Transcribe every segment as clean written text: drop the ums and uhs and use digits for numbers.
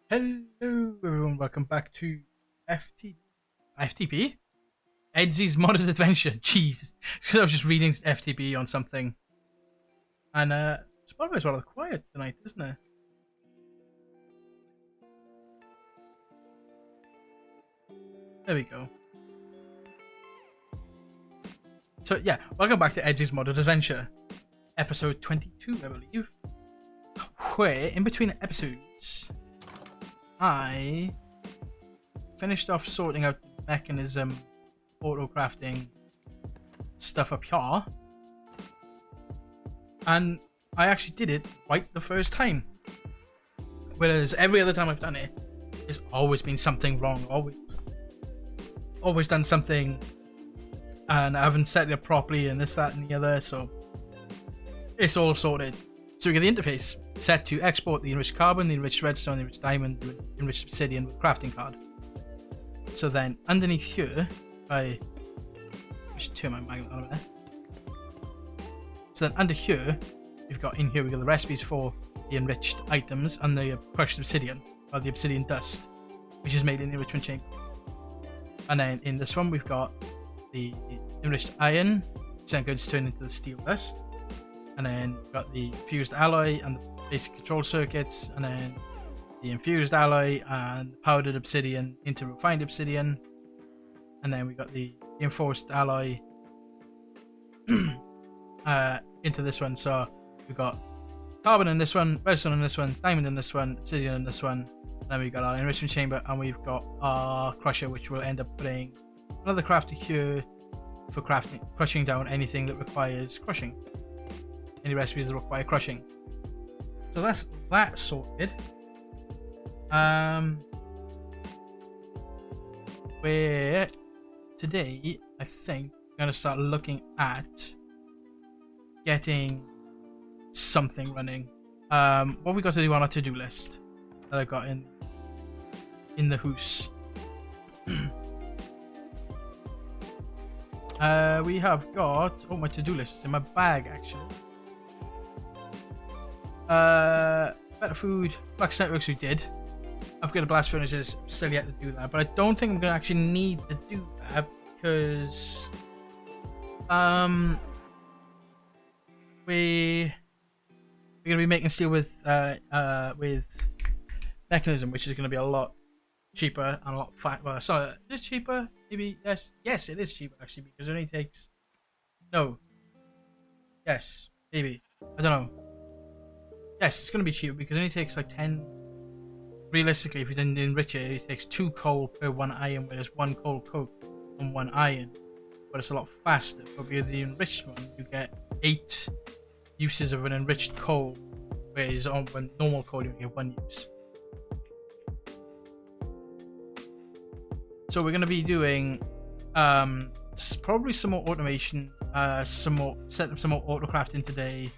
Hello everyone, welcome back to FTP? Edsy's Modded Adventure. Jeez. So I was just reading FTP on something. And Spotify's rather quiet tonight, isn't it? There we go. So yeah, welcome back to Edsy's Modded Adventure. Episode 22, I believe. Where, in between episodes, I finished off sorting out the mechanism, auto crafting stuff up here, and I actually did it right the first time. Whereas every other time I've done it, there's always been something wrong. Always done something, and I haven't set it up properly, and this, that, and the other. So it's all sorted. So we get the interface set to export the enriched carbon, the enriched redstone, the enriched diamond, the enriched obsidian with crafting card. So then underneath here, I just turn my magnet out of there. So then under here, we've got the recipes for the enriched items and the crushed obsidian, or the obsidian dust, which is made in the enrichment chamber. And then in this one, we've got the enriched iron, which then goes turned into the steel dust. And then we've got the fused alloy and the basic control circuits, and then the infused alloy and the powdered obsidian into refined obsidian. And then we got the reinforced alloy into this one. So we've got carbon in this one, redstone in this one, diamond in this one, obsidian in this one. And then we've got our enrichment chamber, and we've got our crusher, which will end up putting another crafter here for crushing down anything that requires crushing. Any recipes that require crushing. So that's that sorted. Where today I think I'm gonna start looking at getting something running. What we got to do on our to-do list that I've got in the house. We have got my to-do list is in my bag actually. Better food, Flux Networks we did. Upgrade blast furnaces, still yet to do that, but I don't think I'm gonna actually need to do that because we're gonna be making steel with mechanism, which is gonna be a lot cheaper and a lot fat. Well, sorry, it is cheaper. Maybe yes, it is cheaper actually because it only takes maybe I don't know. Yes, it's going to be cheaper because it only takes like 10. Realistically, if you didn't enrich it, it takes 2 coal per 1 iron, whereas 1 coal coke on 1 iron. But it's a lot faster. But with the enriched one, you get 8 uses of an enriched coal, whereas on normal coal, you get 1 use. So we're going to be doing probably some more automation, setting up some more auto crafting today.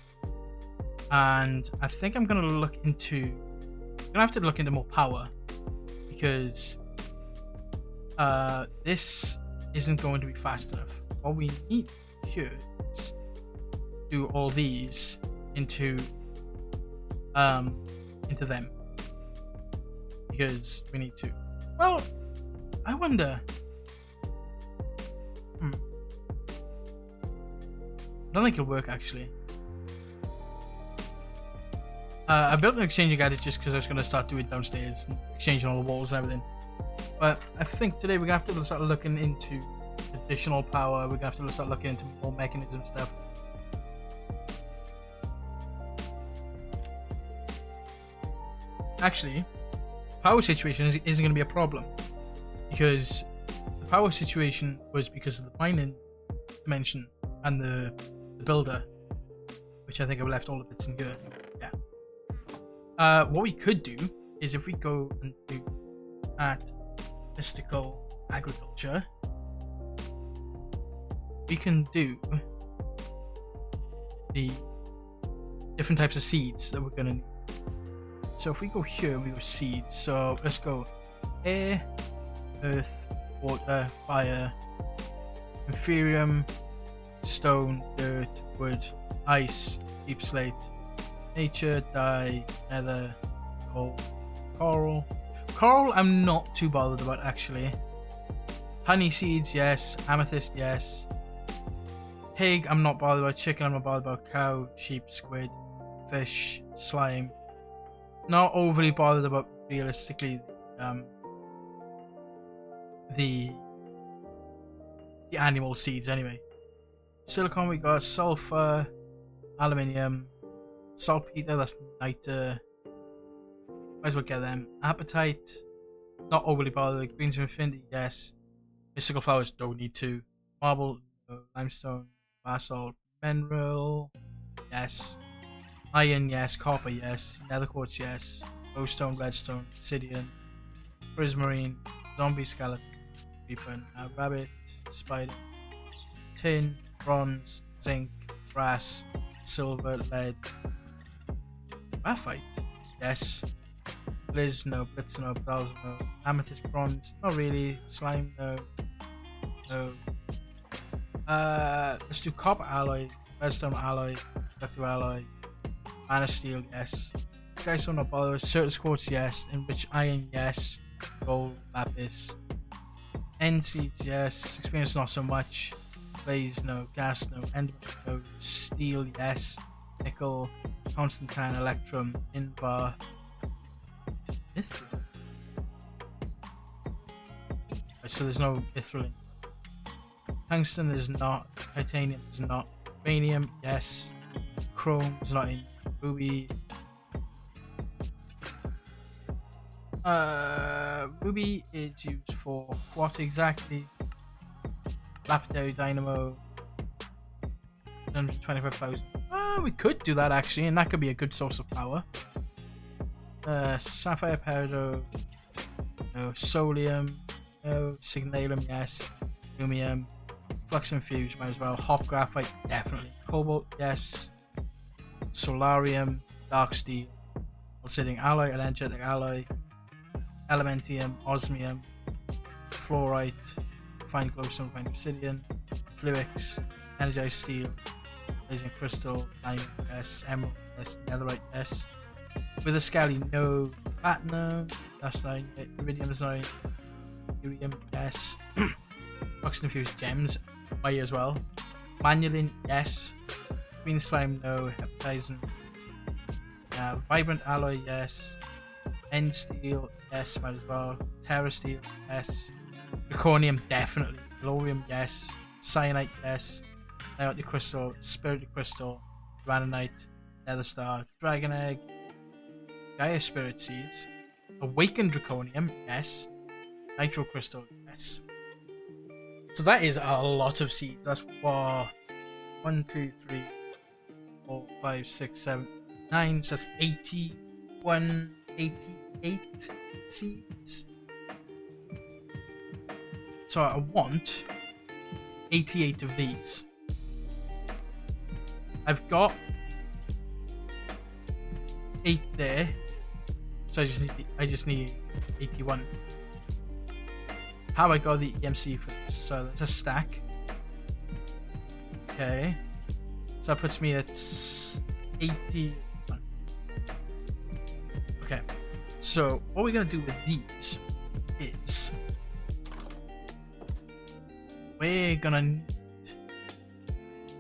And I think I'm gonna have to look into more power because this isn't going to be fast enough. What we need here is do all these into them because we need to. Well, I wonder. I don't think it'll work actually. I built an exchanging gadget just because I was going to start doing downstairs and exchanging all the walls and everything. But I think today we're going to have to start looking into additional power. We're going to have to start looking into more mechanism stuff. Actually, power situation isn't going to be a problem because the power situation was because of the mining dimension and the builder, which I think I've left all the bits in here. Yeah. What we could do is if we go and do at mystical agriculture, we can do the different types of seeds that we're going to need. So if we go here, we go seeds. So let's go air, earth, water, fire, inferium, stone, dirt, wood, ice, deep slate, nature, dye, nether, coal, coral. Coral, I'm not too bothered about actually. Honey seeds, yes. Amethyst, yes. Pig, I'm not bothered about. Chicken, I'm not bothered about. Cow, sheep, squid, fish, slime. Not overly bothered about realistically the animal seeds anyway. Silicon, we got sulfur, aluminium, saltpeter, that's niter. Might as well get them. Appetite, not overly bothered. Greens of infinity, yes. Mystical flowers, don't need to. Marble, no. Limestone, basalt, mineral, yes. Iron, yes. Copper, yes. Nether quartz, yes. Glowstone, redstone, obsidian, prismarine, zombie skeleton, creeper, rabbit, spider, tin, bronze, zinc, brass, silver, lead, graphite, yes. Blizz, no. Blitz, no. Blaz, no. Amethyst, bronze, not really. Slime, no. No. Let's do copper alloy, redstone alloy, conductive alloy, mana steel, yes. Skystone, not bothered. Certain quartz, yes. Enriched iron, yes. Gold, lapis. End seeds, yes. Experience, not so much. Blaze, no. Gas, no. Enderman, no. Steel, yes. Nickel, Constantine, electrum, invar, mithril. Right, so there's no mithril in. Tungsten is not. Titanium is not. Uranium, yes. Chrome is not in. Ruby. Ruby is used for what exactly? Lapidary dynamo. 125,000. We could do that actually, and that could be a good source of power. Sapphire peridot. No. Solium. No. Signalum, yes. Lumium. Flux infused, might as well. Hot graphite, definitely. Cobalt, yes. Solarium. Dark steel. Obsidian alloy. Energetic alloy. Elementium. Osmium. Fluorite. Fine glowstone. Fine obsidian. Fluix. Energized steel. Blazing crystal. Diamond, yes. Emerald, yes. Netherite, yes. With a scaly, no. Platinum. That's 9. Iridium is 9. Iridium, yes. Flux infused gems. May as well. Manulin, yes. Green slime, no. Heptizin. Vibrant alloy, yes. End steel, yes, might as well. Terra steel, yes. Draconium, definitely. Glorium, yes. Cyanite, yes. Niotic crystal, spirited crystal, granite, nether star, dragon egg, Gaia spirit seeds, awakened draconium, yes. Nitro crystal, yes. So that is a lot of seeds. That's 1, 2, 3, 4, 5, 6, 7, 9. So that's 81, 88 seeds. So I want 88 of these. I've got 8 there. So I just need 81. How I got the EMC for this? So there's a stack. Okay. So that puts me at 81. Okay. So what we're gonna do with these is we're gonna need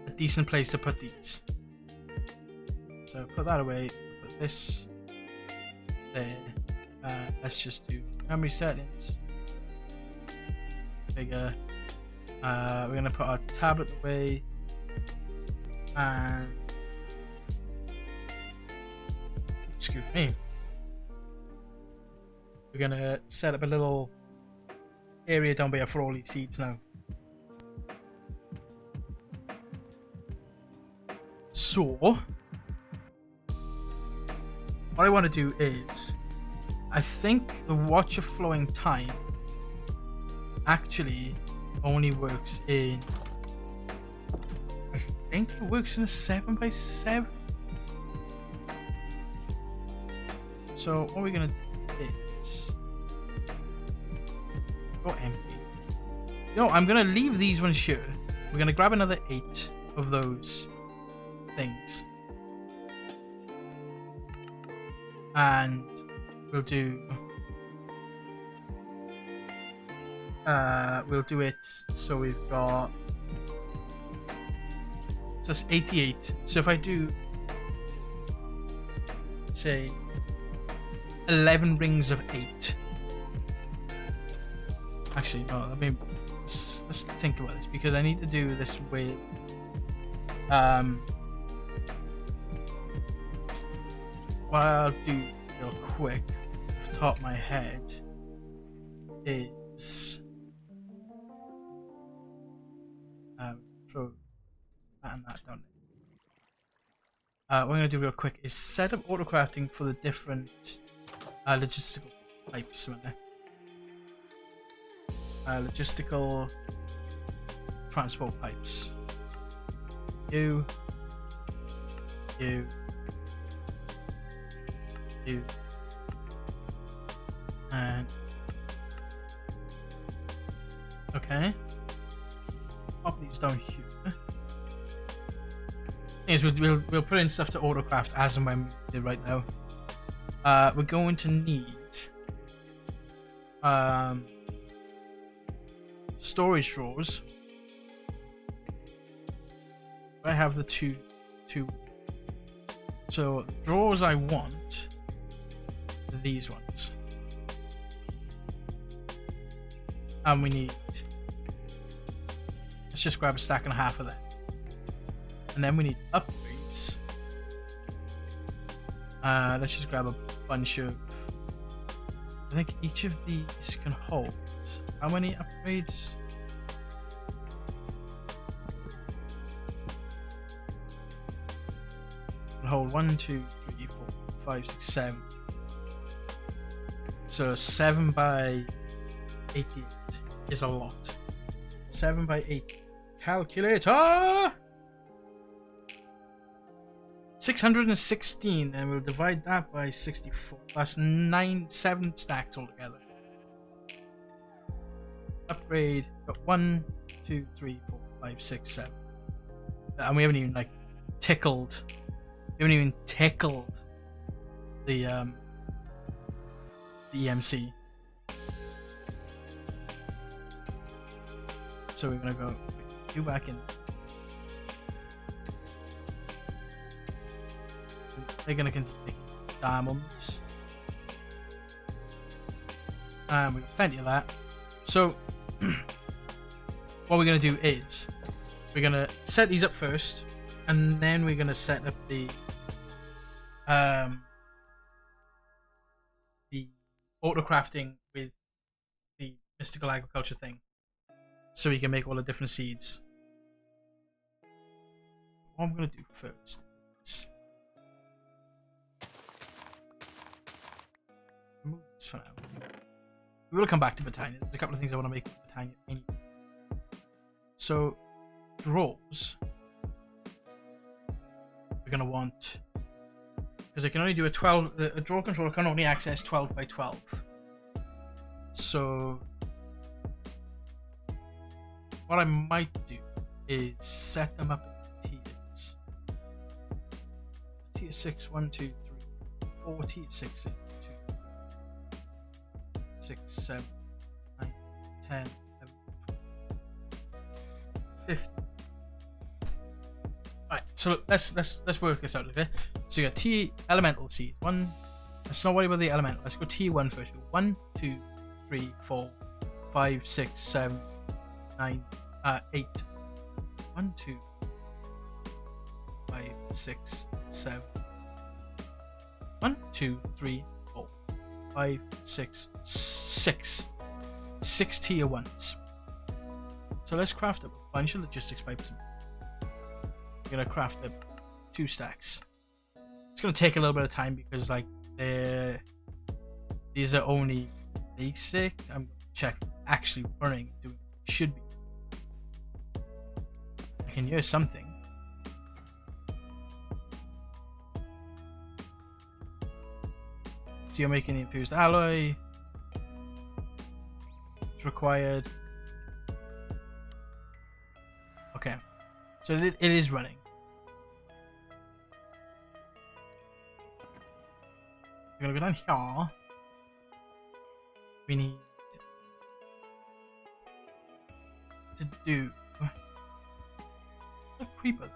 a decent place to put these. So put that away. Put this there. Let's just do memory settings. Bigger. We're gonna put our tablet away, and excuse me. We're gonna set up a little area down here for all these seeds now. So what I want to do is, I think the watch of flowing time actually only works in, I think it works in a 7x7. So what we're gonna do is go empty. You know, I'm gonna leave these ones here. We're gonna grab another 8 of those things, and we'll do it so we've got just 88. So if I do say 11 rings of 8. Actually, no, I mean, let's think about this, because I need to do this with what I'll do real quick off the top of my head is throw that and that down there. What I'm going to do real quick is set up autocrafting for the different logistical types. Logistical transport pipes. You. And okay. Pop these down here. Yes, we'll put in stuff to autocraft as and when we do right now. We're going to need storage drawers. I have the two. So the drawers I want are these ones, and we need. Let's just grab a stack and a half of them, and then we need upgrades. Let's just grab a bunch of. I think each of these can hold. How many upgrades? Can hold 1, 2, 3, 4, 5, 6, 7. So 7 by 88 is a lot. 7 by 8. Calculator! 616, and we'll divide that by 64. That's 7 stacks altogether. Upgrade, got 1, 2, 3, 4, 5, 6, 7. And we haven't even tickled. We haven't even tickled the EMC. So we're gonna go you back in. They're gonna continue taking diamonds. And we've got plenty of that. So what we're going to do is we're going to set these up first, and then we're going to set up the auto-crafting with the mystical agriculture thing, so we can make all the different seeds. What I'm going to do first is remove this for now. We will come back to Botania. There's a couple of things I want to make with Botania anyway. So, drawers. We're going to want... Because I can only do a 12... A drawer controller can only access 12 by 12. So... What I might do is set them up in tiers. Tier 6, 1, 2, 3, 4, tier 6, 6, 7, 9, 10, 11, 12, 15. Alright, so let's work this out, okay? So you got T elemental seeds. Let's not worry about the elemental. Let's go T1 first. 1, 2, 3, 4, 5, 6, 7, 9, 8. 1, 2, 5, 6, 7. 1, 2, 3, 4, 5, 6, 6 tier 1s. So let's craft up a bunch of logistics pipes. We're gonna craft up 2 stacks. It's gonna take a little bit of time because these are only basic. I'm gonna check actually running, doing should be. I can hear something. So you're making the infused alloy. It's required. Okay, so it is running. We're gonna go down here. we need to do a creeper.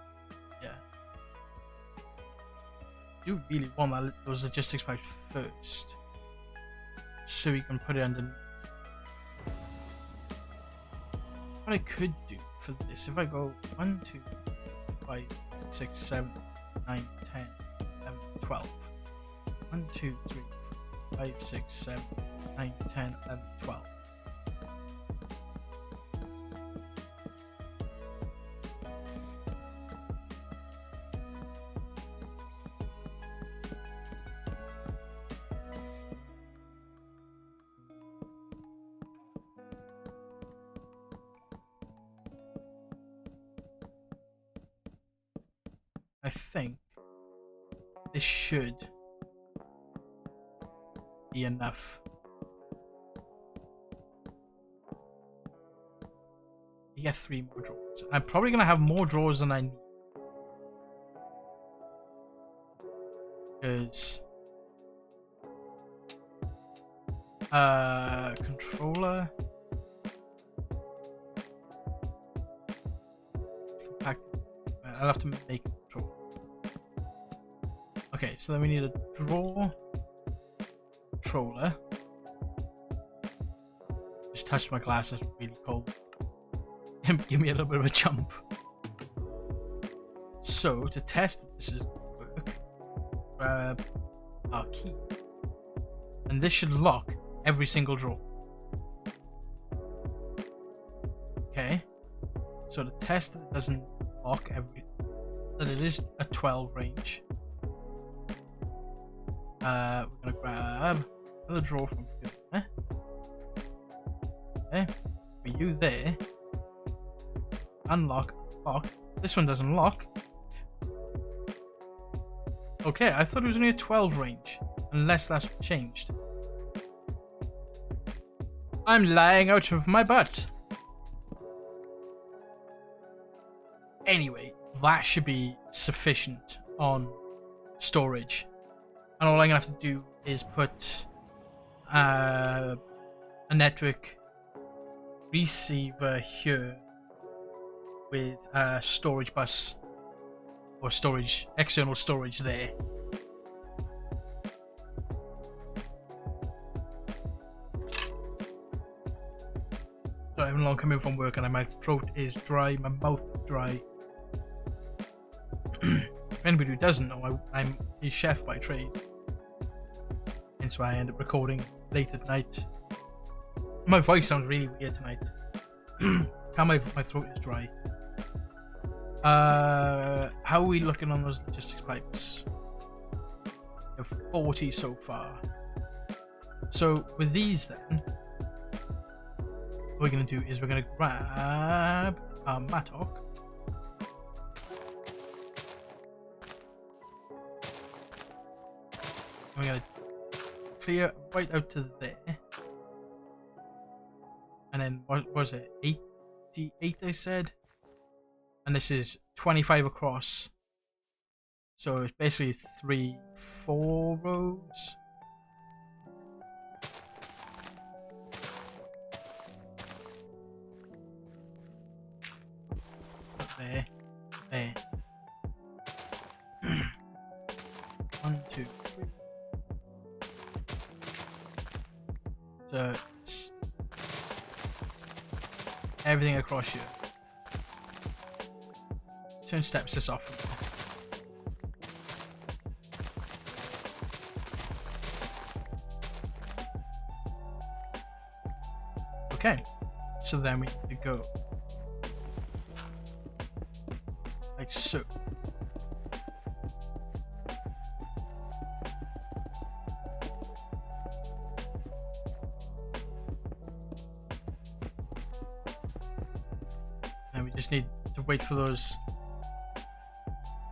Yeah. I do really want those logistics pipes first, so we can put it underneath. What I could do for this, if I go 1, 2, 5, 6, 7, 9, 10, 11, 12. 1, 2, 3, 5, 6, 7, 9, 10, 11, 12. I think this should be enough. You get 3 more drawers. I'm probably gonna have more drawers than I need, because controller, compact. I'll have to make a drawer. Okay, so then we need a drawer. Controller. Just touched my glasses, really cold. Give me a little bit of a jump. So to test that this is work, grab our key, and this should lock every single drawer. Okay. So to test that it doesn't lock that it is a 12 range. We're gonna grab another drawer from here. Okay, for you there. Unlock, lock. This one doesn't lock. Okay, I thought it was only a 12 range, unless that's changed. I'm lying out of my butt. Anyway, that should be sufficient on storage. And all I'm going to have to do is put a network receiver here with a storage bus or external storage there. So I'm long coming from work and my throat is dry, my mouth is dry. For anybody who doesn't know, I'm a chef by trade. Hence why I end up recording late at night. My voice sounds really weird tonight. How my throat is dry. How are we looking on those logistics pipes? We have 40 so far. So with these then, what we're going to do is we're going to grab our mattock. We're going to clear right out to there. And then, what was it? 88 I said? And this is 25 across. So it's basically 4 rows. There. There. 1, 2, 3. So it's everything across here. Turn steps this off. Okay, so then we need to go like so. And we just need to wait for those.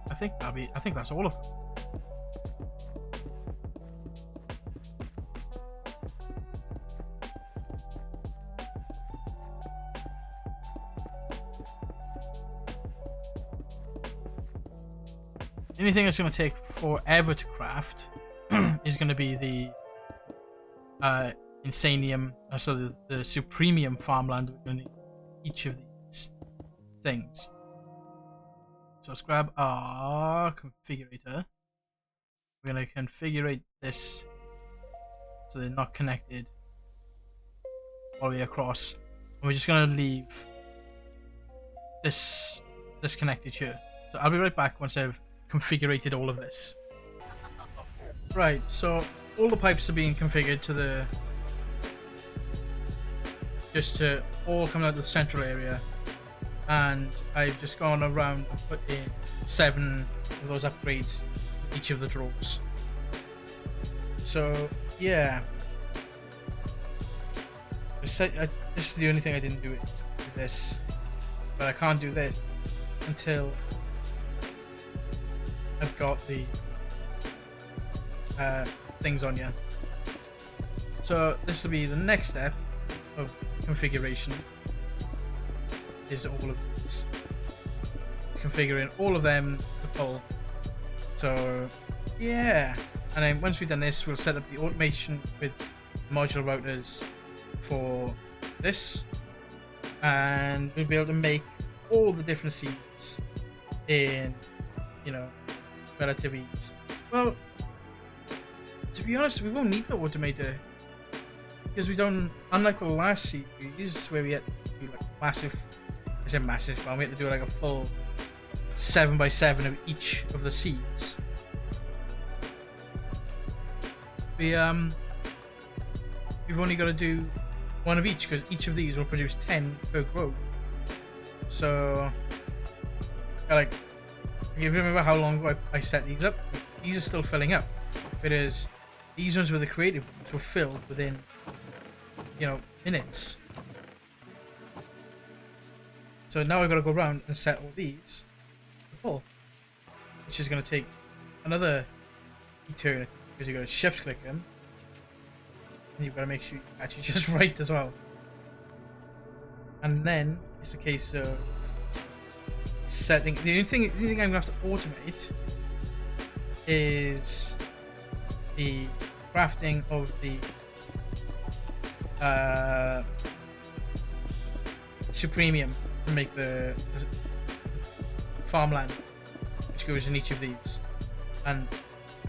I think that's all of them. Anything that's going to take forever to craft is going to be the insanium, so the supremium farmland, we're going to need each of these things. So let's grab our configurator. We're going to configure this so they're not connected all the way across. And we're just going to leave this connected here. So I'll be right back once I've configured all of this. Right, so all the pipes are being configured to the just to all come out of the central area, and I've just gone around and put in 7 of those upgrades in each of the drawers. So yeah, this is the only thing I didn't do, is this, but I can't do this until I've got the things on here. So this will be the next step of configuration, is all of this, configuring all of them to pull. So yeah, and then once we've done this, we'll set up the automation with modular routers for this, and we'll be able to make all the different seeds in, you know, relative ease. Well, to be honest, we won't need the automator, because we don't, unlike the last series where we had to do like massive, I said massive, but we had to do like a full 7x7 of each of the seeds. We've only got to do one of each, because each of these will produce 10 per grow. So, like, if you remember how long ago I set these up, these are still filling up. Whereas these ones with the creative ones were filled within, you know, minutes. So now I've got to go around and set all these to full, which is going to take another eternity, because you've got to shift click them, and you've got to make sure you actually just right as well. And then it's a case of setting. The only thing I'm going to have to automate is the crafting of the supremium to make the farmland, which goes in each of these, and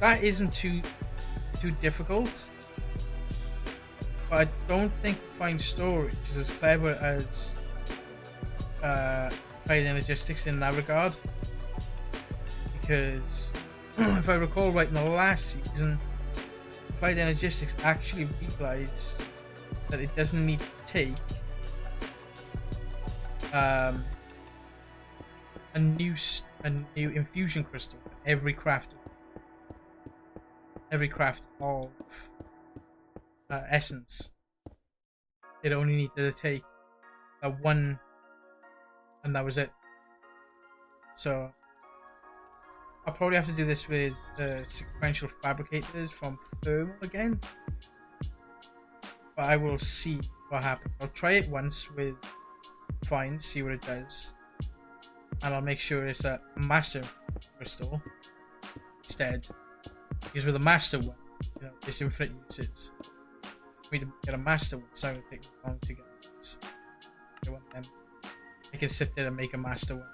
that isn't too difficult. But I don't think Find Storage is as clever as Applied Energistics in that regard, because if I recall right, in the last season, Applied Energistics actually realized that it doesn't need to take a new infusion crystal for every craft of essence. It only needed to take one, and that was it. So I'll probably have to do this with sequential fabricators from thermal again, but I will see what happens. I'll try it once with Find, see what it does, and I'll make sure it's a master crystal instead, because with a master one, you know, it's infinite uses. For me to get a master one, so it will take long to get those. I want them. I can sit there and make a master one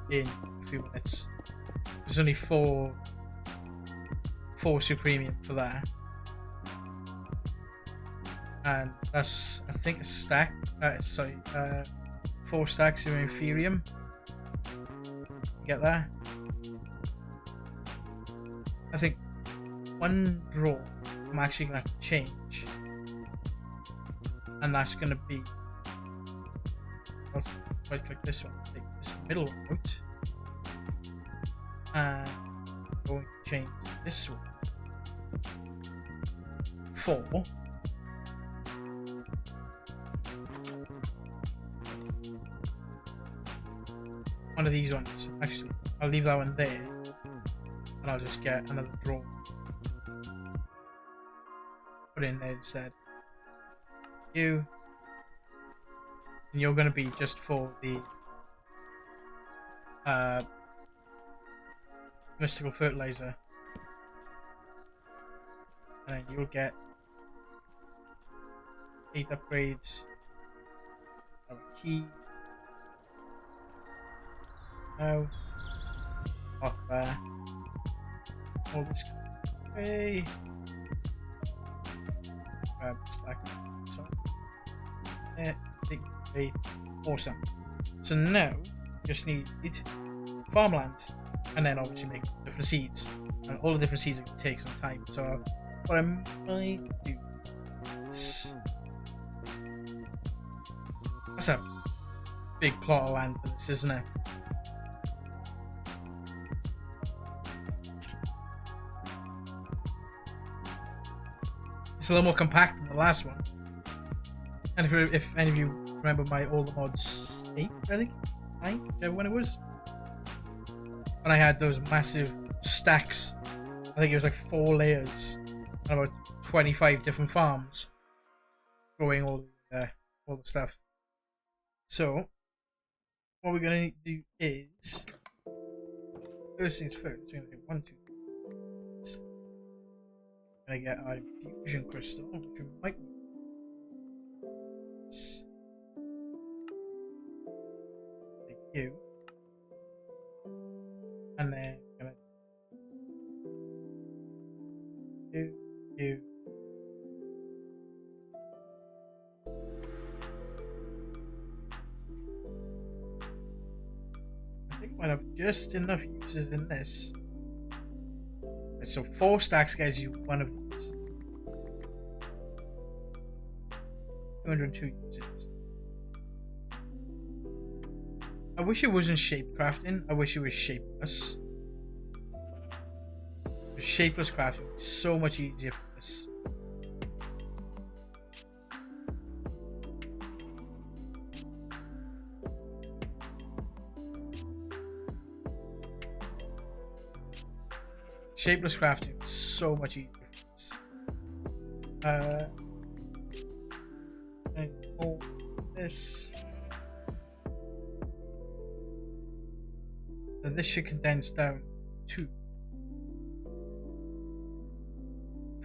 in a few minutes. There's only four supremium for that, and that's, I think, a stack. 4 stacks of inferium. Get that? I think one draw I'm actually gonna have to change, and that's gonna be, let's right click this one, take this middle one out, and I'm going to change this one 4. One of these ones. Actually, I'll leave that one there, and I'll just get another draw, put in there instead. And you're going to be just for the mystical fertilizer, and then you'll get 8 upgrades. Our key. No. Lock there. All this away. Grab this back. So, yeah, 8 upgrade. Awesome. So now, just need farmland. And then obviously make different seeds. And all the different seeds will take some time. So what I might do is... That's a big plot of land for this, isn't it? It's a little more compact than the last one. And if any of you remember my All the Mods 8, I think? 9? Whichever one it was. And I had those massive stacks. I think it was like 4 layers. And about 25 different farms. Growing all the stuff. So, what we're going to do is... First things first, we're going to do 1, 2, 3. We're going to get our fusion crystal, which we might use. Thank you. And then we're going to do I think I might have just enough uses in this. So 4 stacks gives you one of these. 202 uses. I wish it wasn't shape crafting. I wish it was shapeless. Shapeless crafting is so much easier for this. Shapeless crafting is so much easier for this. And all this. So this should condense down to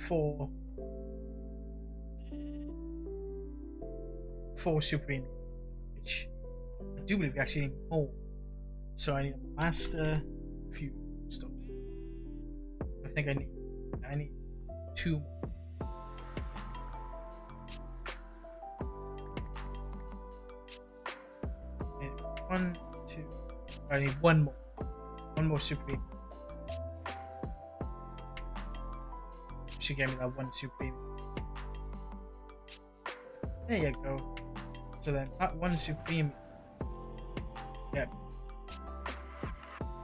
4 supreme, which I do believe we actually need more. So I need a master, few stuff. I think I need 2 more. And 1, 2. I need 1 more. 1 more supreme. She gave me that 1 supreme. There you go. So then that 1 supreme. Yep.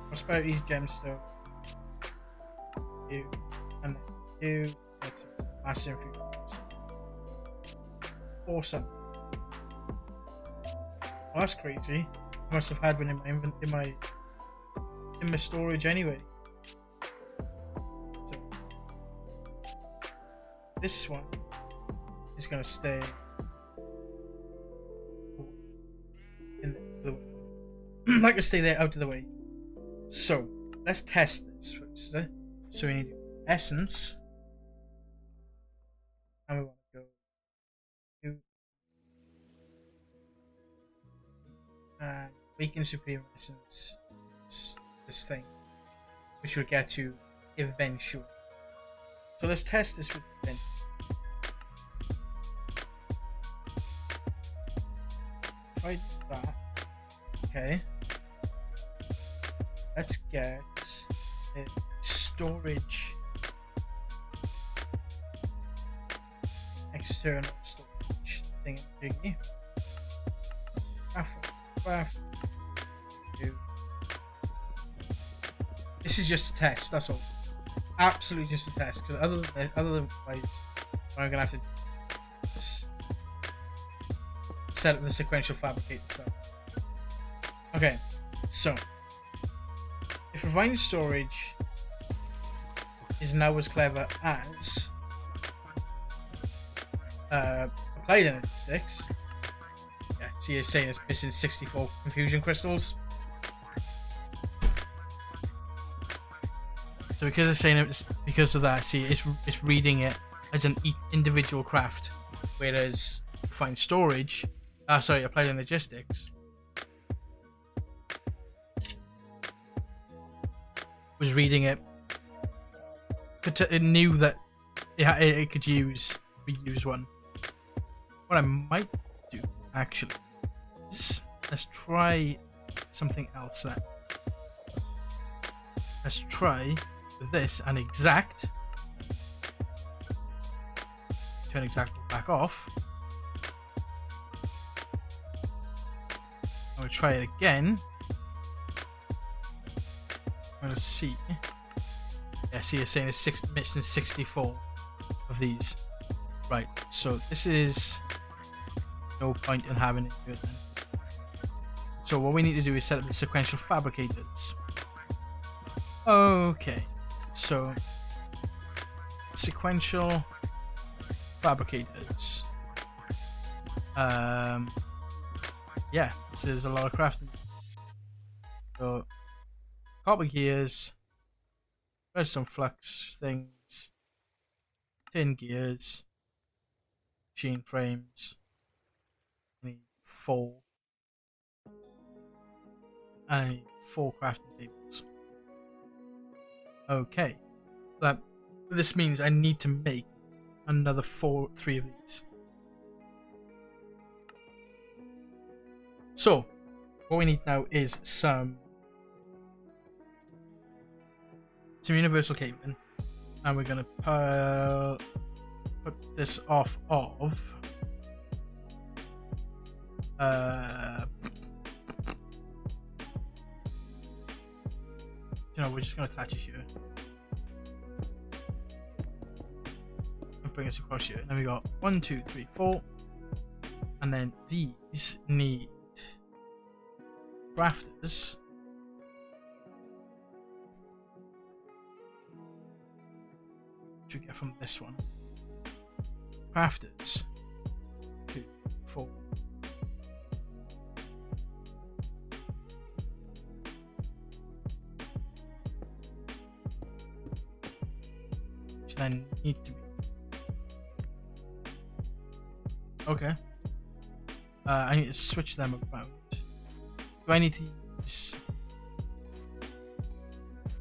Prosperity gemstone. 2 and then 2. That's massive. Awesome. Well, that's crazy. I must have had one in my storage anyway. So this one is gonna stay in the way. Like to stay there out of the way. So let's test this first. So we need essence, and we want to go to and weaken supreme essence. This thing, which we'll get to eventually. So let's test this with event. Try that. Okay. Let's get a storage. External storage thing. Craft. This is just a test, that's all. Absolutely just a test, because other than like, I'm gonna have to set up the sequential fabricator stuff. Okay, so if refined storage is now as clever as applied energy sticks. Yeah, so you're saying it's missing 64 confusion crystals. So because it's saying it's because of that, see, it's reading it as an individual craft, whereas find storage. Sorry, applied in logistics. Was reading it. It knew that it could reuse one. What I might do actually is let's try something else then. Let's try this and exact. Turn exact back off. I'm gonna try it again. I'm gonna see. Yeah, see, it's saying it's missing 64 of these. Right, so this is no point in having it good then. So what we need to do is set up the sequential fabricators. Okay, so sequential fabricators. Yeah, this is a lot of crafting. So copper gears, redstone flux things, tin gears, machine frames. I need 4. I need 4 crafting tables. Okay, this means I need to make another 3 of these. So what we need now is some universal cabling, and we're gonna put this off of we're just gonna attach it here and bring us across here. And then we got 1, 2, 3, 4, and then these need rafters. What do we get from this one? Crafters. 2, 4. Which then need to be. Okay. I need to switch them around. Do I need to use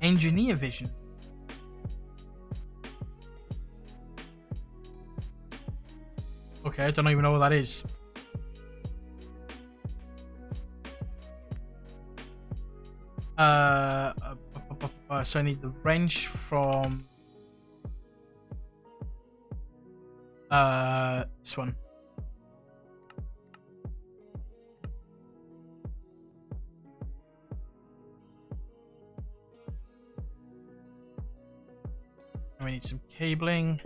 engineer vision? Okay, I don't even know what that is. So I need the wrench from this one. We need some cabling.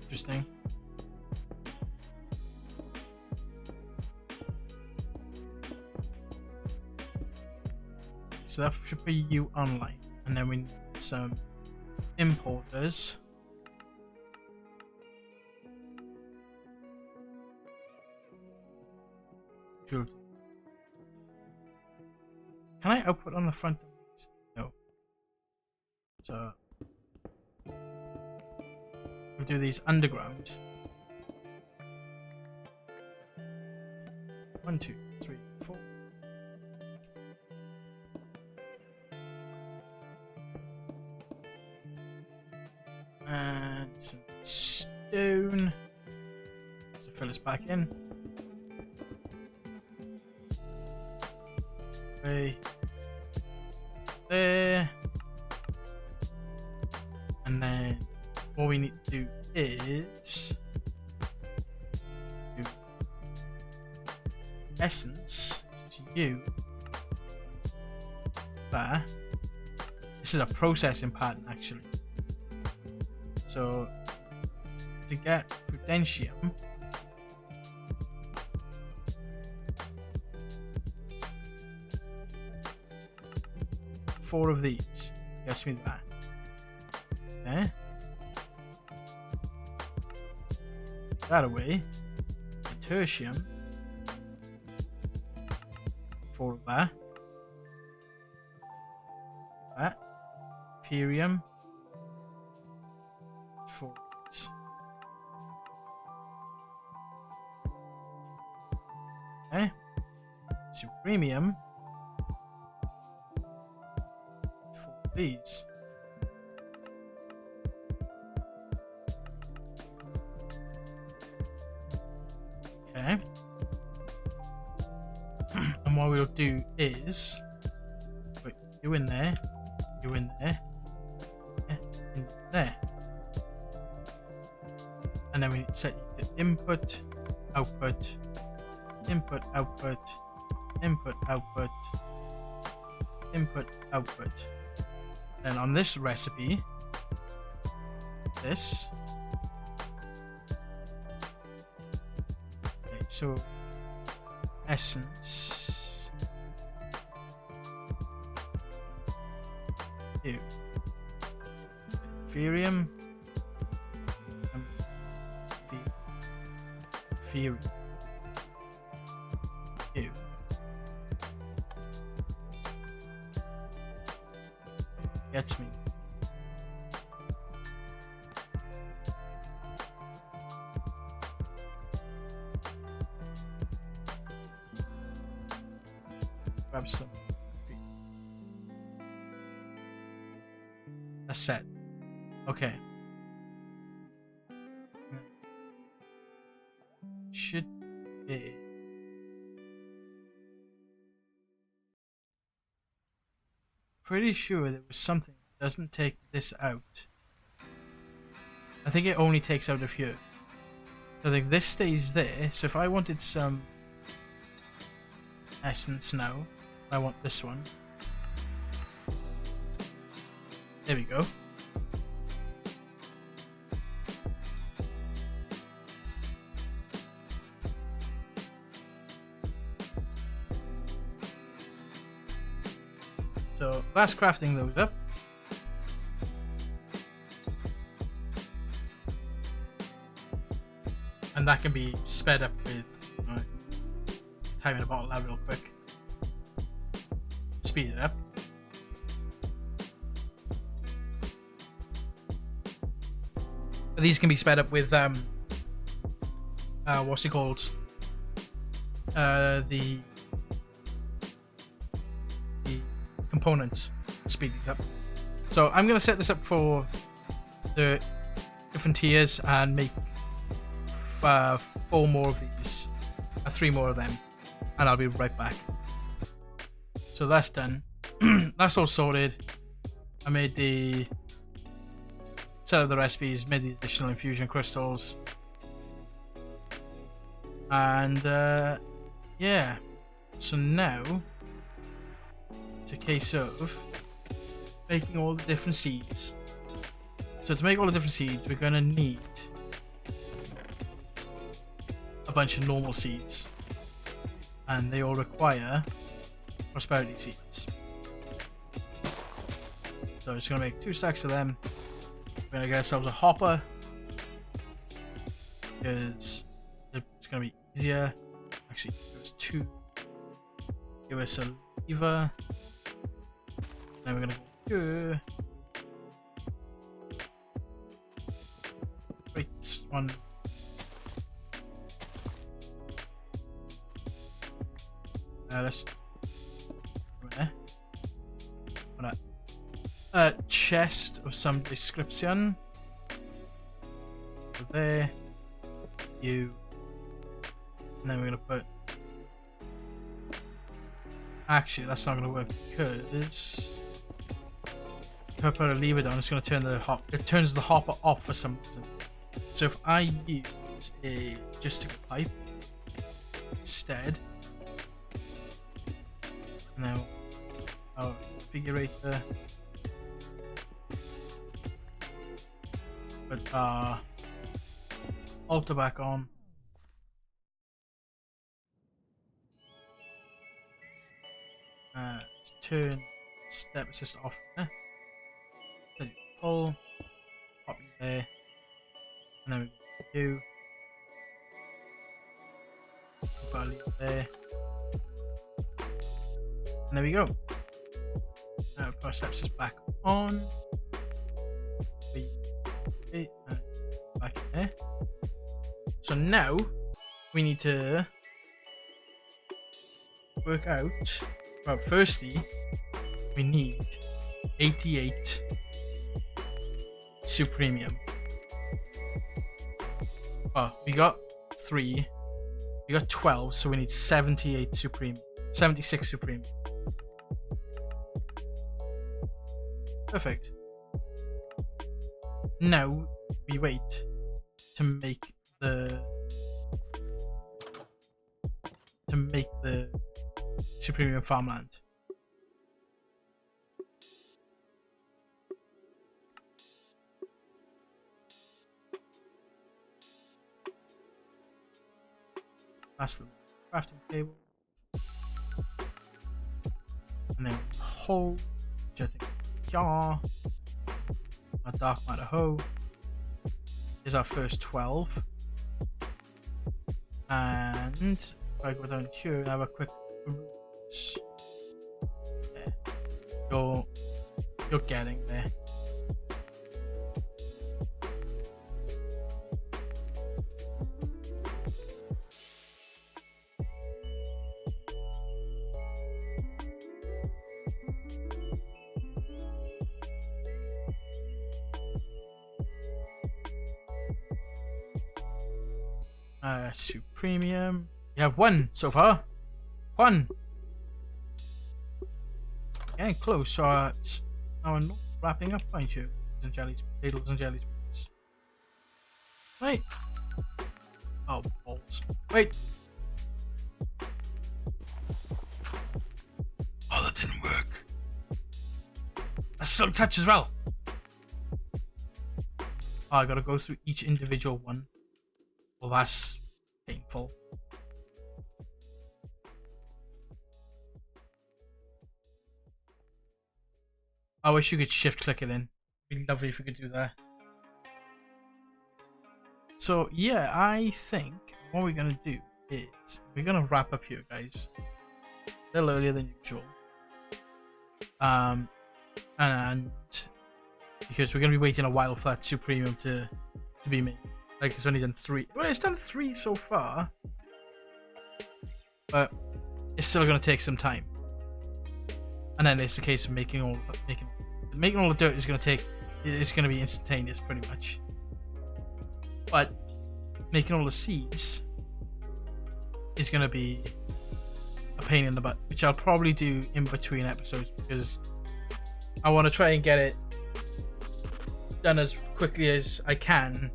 Interesting. So that should be you online, and then we need some importers. Can I output on the front of these? No. So we'll do these underground. 1, 2, 3, 4. And some stone. So fill this back in. There, and then what we need to do is do essence to you there. This is a processing pattern actually. So to get potentium, four of these. Gets me that. Okay. That away. The tertium. 4 of that. That. Imperium. 4 of these. Okay. Supremium. 4 of these. Okay. And what we'll do is put you in there, you in there, in there. And then we set you to input, output, input, output, input, output, input, output. And on this recipe, this. Okay, so essence. Ew. Ethereum. Ethereum. Ew. Gets me. Grab some. That's set. Okay. Should be. Pretty sure there was something that doesn't take this out. I think it only takes out of here. So I think this stays there. So if I wanted some essence now, I want this one. There we go. So that's crafting those up. And that can be sped up with time in a bottle that real quick. Speed it up. But these can be sped up with what's it called? The components. Speed these up. So I'm gonna set this up for the different tiers and make 4 more of these, 3 more of them, and I'll be right back. So that's done. That's all sorted. I made the set of the recipes, made the additional infusion crystals, and yeah. So now it's a case of making all the different seeds. So to make all the different seeds, we're gonna need a bunch of normal seeds, and they all require prosperity seeds. So it's gonna make 2 stacks of them. We're gonna get ourselves a hopper because it's gonna be easier. Actually, give us 2. Give us a lever. Then we're gonna go. Wait, this one. Let's a chest of some description. So there, you, and then we're gonna put. Actually, that's not gonna work because if I put a lever down, it's gonna turn the it turns the hopper off for some reason. So if I use a logistical pipe instead. Now, our configurator, put our altar back on. Let's turn step assist off. Then you pull, pop you there, and then we do. Put a lever there. And there we go. Now power steps is back on. Okay, back in there. So now we need to work out. Well, firstly, we need 88 Supremium. Oh, we got 3. We got 12, so we need 78 Supreme. 76 Supreme. Perfect. Now we wait to make the Supremium farmland. That's the crafting table. And then hoe, which I think are our dark matter hoe is our first 12. And if I go down here and have a quick yeah. You're getting there. Supremium. You have 1 so far. 1. Getting close. So now we're not wrapping up, aren't you? And jellies, potatoes and jellies. Wait. Oh, balls. Wait. Oh, that didn't work. That's silk touch as well. Oh, I gotta go through each individual one. Well, that's painful. I wish you could shift click it in. It'd be lovely if we could do that. So yeah, I think what we're gonna do is we're gonna wrap up here, guys. A little earlier than usual. And because we're gonna be waiting a while for that Supremium to be made. Like, it's only done 3. Well, it's done 3 so far, but it's still going to take some time. And then it's a case of making all the dirt is going to take. It's going to be instantaneous, pretty much. But making all the seeds is going to be a pain in the butt, which I'll probably do in between episodes because I want to try and get it done as quickly as I can.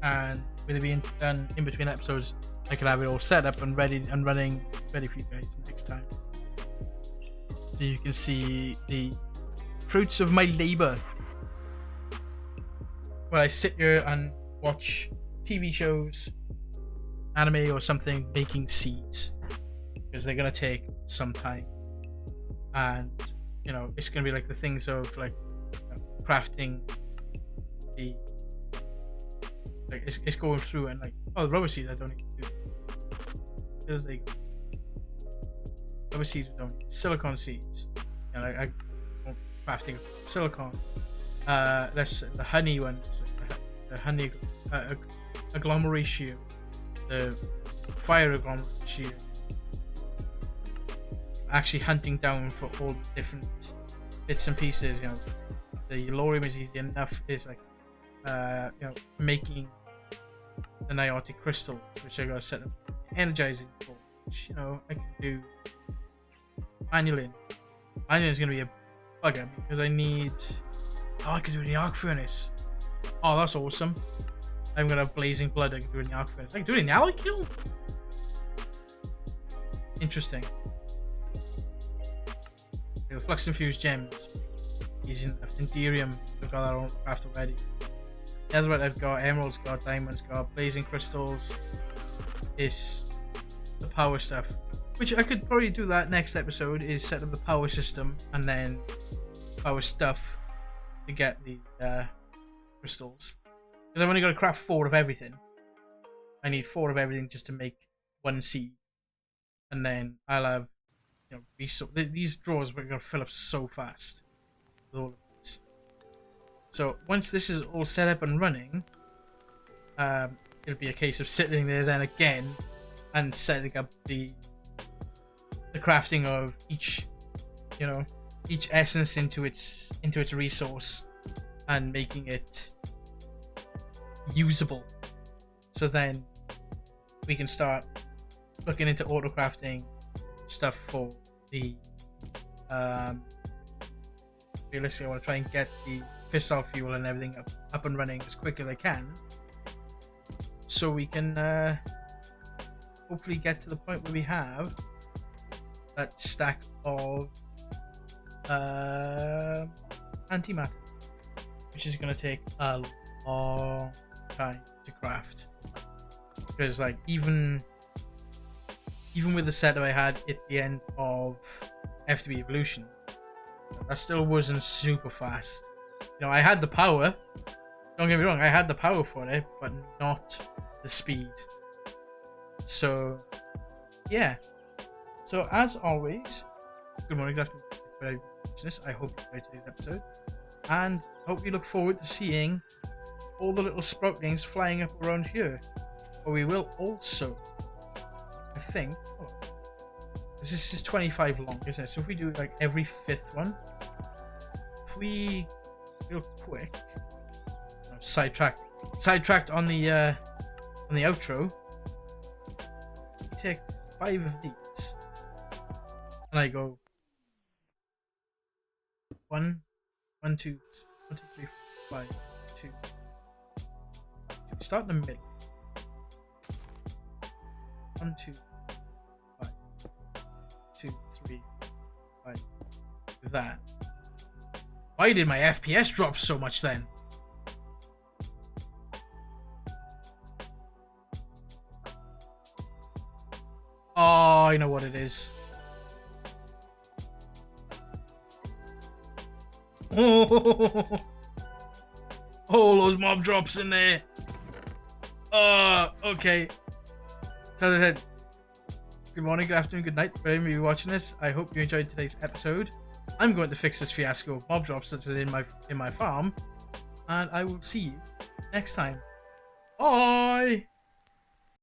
And with it being done in between episodes, I can have it all set up and ready and running, ready for you guys next time. So you can see the fruits of my labor. When I sit here and watch TV shows, anime or something, making seeds, because they're gonna take some time, and you know it's gonna be like the things of like crafting the. Like it's going through and like, oh, the rubber seeds I don't need to do. Like, rubber seeds I don't need. Silicon seeds. You know, like I'm crafting silicon. That's the honey ones. The honey agglomeration. The fire agglomeration. Actually hunting down for all the different bits and pieces. You know, the yellorium is easy enough. It's like you know, making the niotic crystals, which I gotta set up energizing for, which, you know, I can do manually. Manually is gonna be a bugger because I need. Oh, I can do it in the arc furnace. Oh, that's awesome. I'm gonna have blazing blood. I can do it in the arc furnace. I can do it in the alloy kiln. Interesting. The flux infused gems. Easy enough. Enderium. I've got that on craft already. Netherite I've got, emeralds got, diamonds got, blazing crystals is the power stuff. Which I could probably do that next episode, is set up the power system and then power stuff to get the crystals. Because I've only got to craft 4 of everything. I need 4 of everything just to make 1 seed. And then I'll have these drawers are going to fill up so fast with all of these. So once this is all set up and running, it'll be a case of sitting there then again and setting up the crafting of each essence into its resource and making it usable. So then we can start looking into auto crafting stuff for the realistically I want to try and get the fissile fuel and everything up and running as quick as I can, so we can hopefully get to the point where we have that stack of antimatter, which is going to take a long time to craft, because like even with the set that I had at the end of FTB Evolution, that still wasn't super fast. I had the power, don't get me wrong, I had the power for it, but not the speed. So yeah, so as always, good morning, good afternoon, I hope you enjoyed today's episode, and hope you look forward to seeing all the little sproutlings flying up around here. But we will also, I think, this is 25 long, isn't it? So if we do like every 5th one, if we real quick sidetracked on the outro, we take 5 of these and I go 1 2 3 4 5 2. Start in the middle. 1 2 5 2 3 5. With that, why did my FPS drop so much then? Oh, I know what it is. Oh, all those mob drops in there. Okay. So I said, good morning, good afternoon, good night, wherever you're watching this. I hope you enjoyed today's episode. I'm going to fix this fiasco of mob drops that's in my farm, and I will see you next time. Bye.